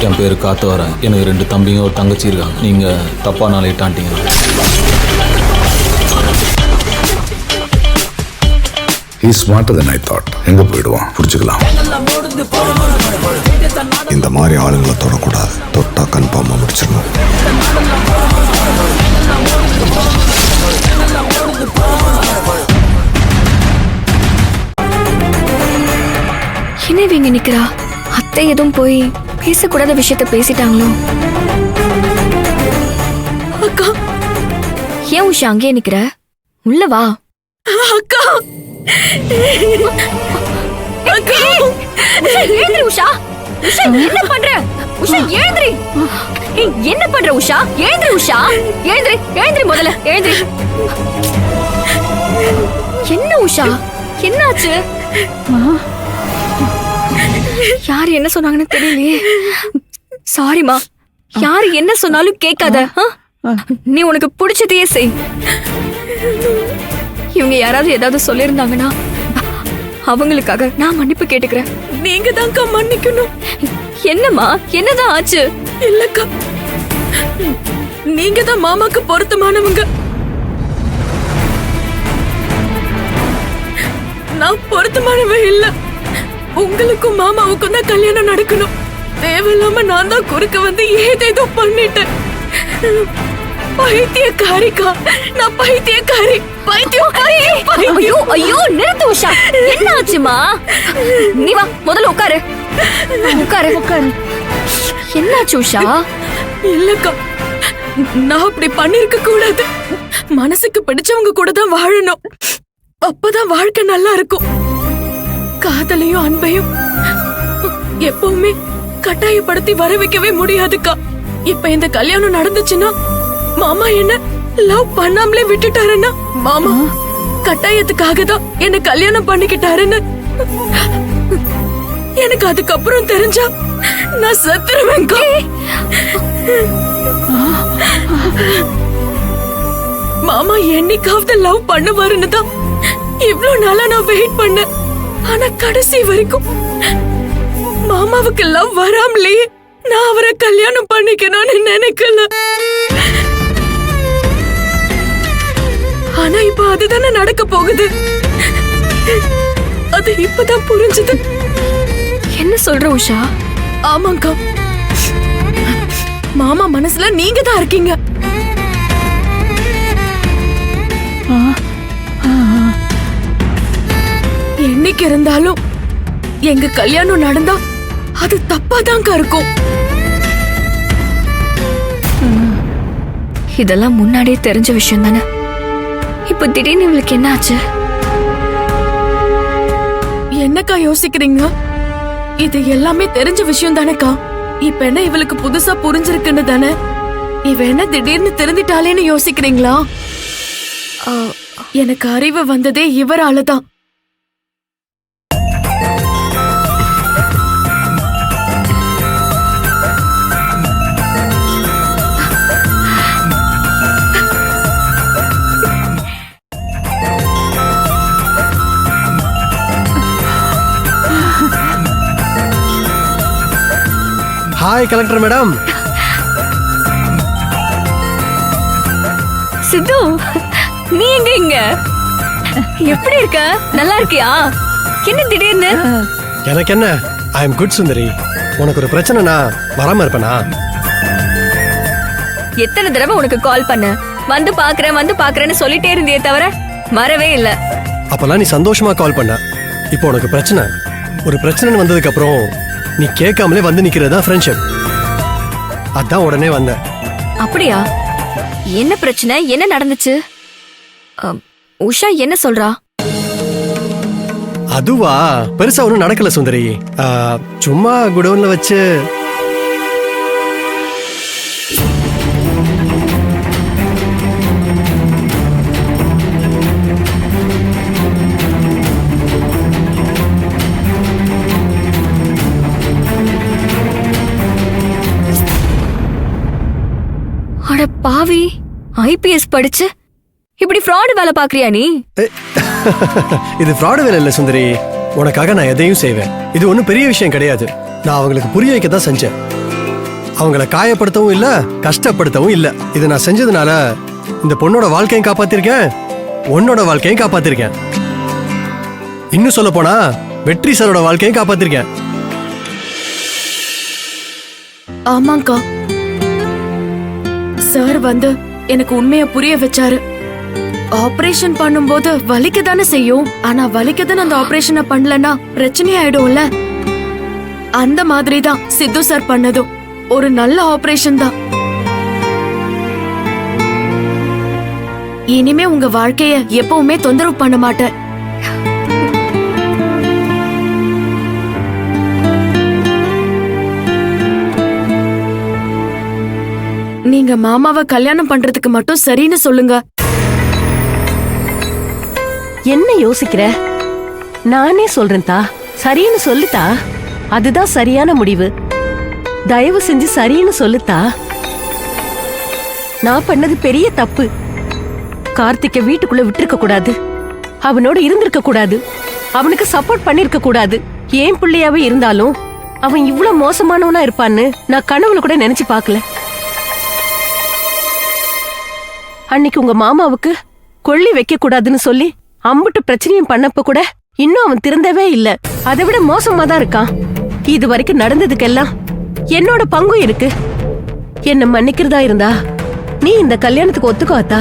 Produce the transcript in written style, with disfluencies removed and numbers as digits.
என் பேரு காத்தவரன். எனக்கு 2 தம்பிங்க ஒரு தங்கச்சி இருக்காங்க. நீங்க தப்பா நாளையிட்டான்ட்டீங்க. He is smarter than I thought. எங்க போயிடுவான் புரிஞ்சுக்கலாம். இந்த மாதிரி ஆளுங்களை தொடக்கூடாது. தொட்டா கன்ஃபார்மா முடிச்சிடணும். என்ன இவங்க நிக்கிறா? அத்தை எதுவும் போய் பேசக்கூடாத விஷயத்த பேசிட்டாங்களோ? அக்கா, ஏன் உஷா அங்கேயே நிக்கிற? உள்ள வா. அக்கா, எழுந்திரி உஷா. உஷா என்ன பண்ற? உஷா எழுந்திரி. என்ன பண்ற உஷா? எழுந்திரி உஷா. எழுந்திரி, எழுந்திரி, முதல்ல எழுந்திரி. என்ன உஷா, என்னாச்சு? யாரு என்ன சொன்னாங்கன்னு தெரியலையே. சாரிமா. யாரு என்ன சொன்னாலும் கேட்காத. நீ உனக்கு பிடிச்சதையே செய். இவங்க யாராவது ஏதாவது சொல்லிருந்தாங்கன்னா அவங்களுக்காக நான் மன்னிப்பு கேட்டுக்கிறேன். நீங்க தான்க்கா மன்னிக்கணும். என்னம்மா, என்னதான் ஆச்சு? இல்லக்கா, நீங்க தான் மாமாக்கு பொருத்தமானவங்க. நான் பொருத்தமானவ இல்ல. உங்களுக்கும் மாமாவுக்கும் தான் கல்யாணம் நடக்கணும். தேவையில்லாம நான் தான் குறுக்க வந்து ஏதேதோ பண்ணிட்டேன். பைத்தியக்காரிக்கா, நான் பைத்தியக்காரி. ஐயோ ஐயோ, நிறுத்து உஷா. என்ன ஆச்சுமா? நீ வா, முதல்ல உட்காரு. உட்காரு உட்காரு. என்னாச்சு உஷா? இல்லக்கா, நான் அப்படி பண்ணிருக்க கூடாது. மனசுக்கு பிடிச்சவங்க கூட தான் வாழணும். அப்பதான் வாழ்க்கை நல்லா இருக்கும். காதலையும் அன்பையும் எப்பவுமே கட்டாயப்படுத்தி வர வைக்கவே முடியாதுக்கா. இப்ப இந்த கல்யாணம் நடந்துச்சுன்னா மாமா என்ன லவ் பண்ணாமலே விட்டுட்டாருன்னா, மாமா கட்டாயத்துக்காக தான் என்ன கல்யாணம் பண்ணிக்கிட்டாருன்னு எனக்கு அதுக்கப்புறம் தெரிஞ்சா நான் செத்துருவேன்க்கா. மாமா என்னைக்காவது லவ் பண்ணுவாருன்னு தான் இவ்வளவு நாளா நான் வெயிட் பண்ணேன். ஆனா கடைசி வரைக்கும் மாமாவுக்கு லவ் வராமலேயே நான் அவரை கல்யாணம் பண்ணிக்கணும்னு நினைக்கல. ஆனா இப்ப அதுதானே நடக்க போகுது. அது இப்பதான் புரிஞ்சுது. என்ன சொல்ற உஷா? ஆமாங்கா, மாமா மனசுல நீங்க தான் இருக்கீங்க. என்னைக்கு இருந்தாலும் எங்க கல்யாணம் நடந்தா அது தப்பாதாங்க இருக்கும். இதெல்லாம் முன்னாடியே தெரிஞ்ச விஷயம் தானே. இப்ப திடீர்னு இவளுக்கு என்ன ஆச்சு? என்னக்கா யோசிக்கிறீங்க? இது எல்லாமே தெரிஞ்ச விஷயம் தானேக்கா. இப்ப என்ன இவளுக்கு புதுசா புரிஞ்சிருக்குன்னு தானே. இவ என்ன திடீர்னு தெரிஞ்சிட்டாலேன்னு யோசிக்கிறீங்களா? எனக்கு அறிவு வந்ததே இவராலதான். Hi collector madam. சித்து, நீ எங்க இங்க? எப்படி இருக்க? நல்லா இருக்கியா? என்ன திடீர்னு? எனக்கு என்ன, ஐ எம் குட் சுந்தரி. உனக்கு ஒரு பிரச்சனைனா வராம இருப்பேனா? எத்தனை தடவை உனக்கு கால் பண்ண, வந்து பாக்குறேன்னு சொல்லிட்டே இருந்தியே தவிர வரவே இல்ல. அப்பெல்லாம் நீ சந்தோஷமா கால் பண்ண. இப்போ உனக்கு பிரச்சனை. ஒரு பிரச்சனை வந்ததுக்கு அப்புறம் நீ கேட்காமலே வந்து நிக்கிறதா ஃப்ரெண்ட்ஷிப். அதான் உடனே வந்த. அப்படியா? என்ன பிரச்சனை? என்ன நடந்துச்சு? உஷா என்ன சொல்றா? அதுவா, பெருசா ஒன்றும் நடக்கல சுந்தரி. சும்மா குடோன்ல வச்சு பாவி, IPS படிச்சு இப்படி ஃப்ராட் வேலை பாக்குறியா நீ? இது ஃப்ராடு வேலை இல்ல சுந்தரி. உனக்காக நான் எதையும் செய்வேன். இது ஒன்றும் பெரிய விஷயம் கிடையாது. நான் அவங்களுக்கு புரிய வைக்க தான் செஞ்சேன். அவங்கள காயப்படுத்தவும் இல்ல, கஷ்டப்படுத்தவும் இல்ல. இதை நான் செஞ்சதுனால இந்த பொண்ணோட வாழ்க்கையும் காப்பாத்திருக்கேன், உன்னோட வாழ்க்கையும் காப்பாத்திருக்கேன். இன்னும் சொல்ல போனா வெற்றி சாரோட வாழ்க்கையும் காப்பாத்திருக்கேன். ஆமாங்கா, சார் வந்து எனக்கு உண்மைய புரிய வச்சாரு. ஆபரேஷன் பண்ணும்போது வலிக்க தானே செய்யும். ஆனா வலிக்கதானே அந்த ஆபரேஷனை பண்ணலன்னா பிரச்சனை ஆயிடும்ல. அந்த மாதிரி தான் சித்து சார் பண்ணதும் ஒரு நல்ல ஆபரேஷன் தான். இனிமே உங்க வாழ்க்கைய எப்பவுமே தொந்தரவு பண்ண மாட்டேன். நீங்க மாமாவை கல்யாணம் பண்றதுக்கு மட்டும் சரின்னு சொல்லுங்க. என்ன யோசிக்கிற? நானே சொல்றேன் தா, சரின்னு சொல்லுதா. அதுதான் சரியான முடிவு. தயவு செஞ்சு சரின்னு சொல்லுதா. நான் பண்ணது பெரிய தப்பு. கார்த்திக்க வீட்டுக்குள்ள விட்டுருக்க கூடாது, அவனோட இருந்திருக்க கூடாது, அவனுக்கு சப்போர்ட் பண்ணிருக்க கூடாது. ஏன் பிள்ளையாவே இருந்தாலும் அவன் இவ்வளவு மோசமானவனா இருப்பான்னு நான் கனவுல கூட நினைச்சு பார்க்கல. அன்னைக்கு உங்க மாமாவுக்கு கொள்ளி வைக்க கூடாதுன்னு சொல்லி அம்புட்டு பிரச்சனையும் பண்ணப்ப கூட இன்னும் அவன் திருந்தவே இல்ல. அதை விட மோசமா தான் இருக்கான். இது வரைக்கும் நடந்ததுக்கெல்லாம் என்னோட பங்கும் இருக்கு. என்ன மன்னிக்கிறதா இருந்தா நீ இந்த கல்யாணத்துக்கு ஒத்துக்கோத்தா.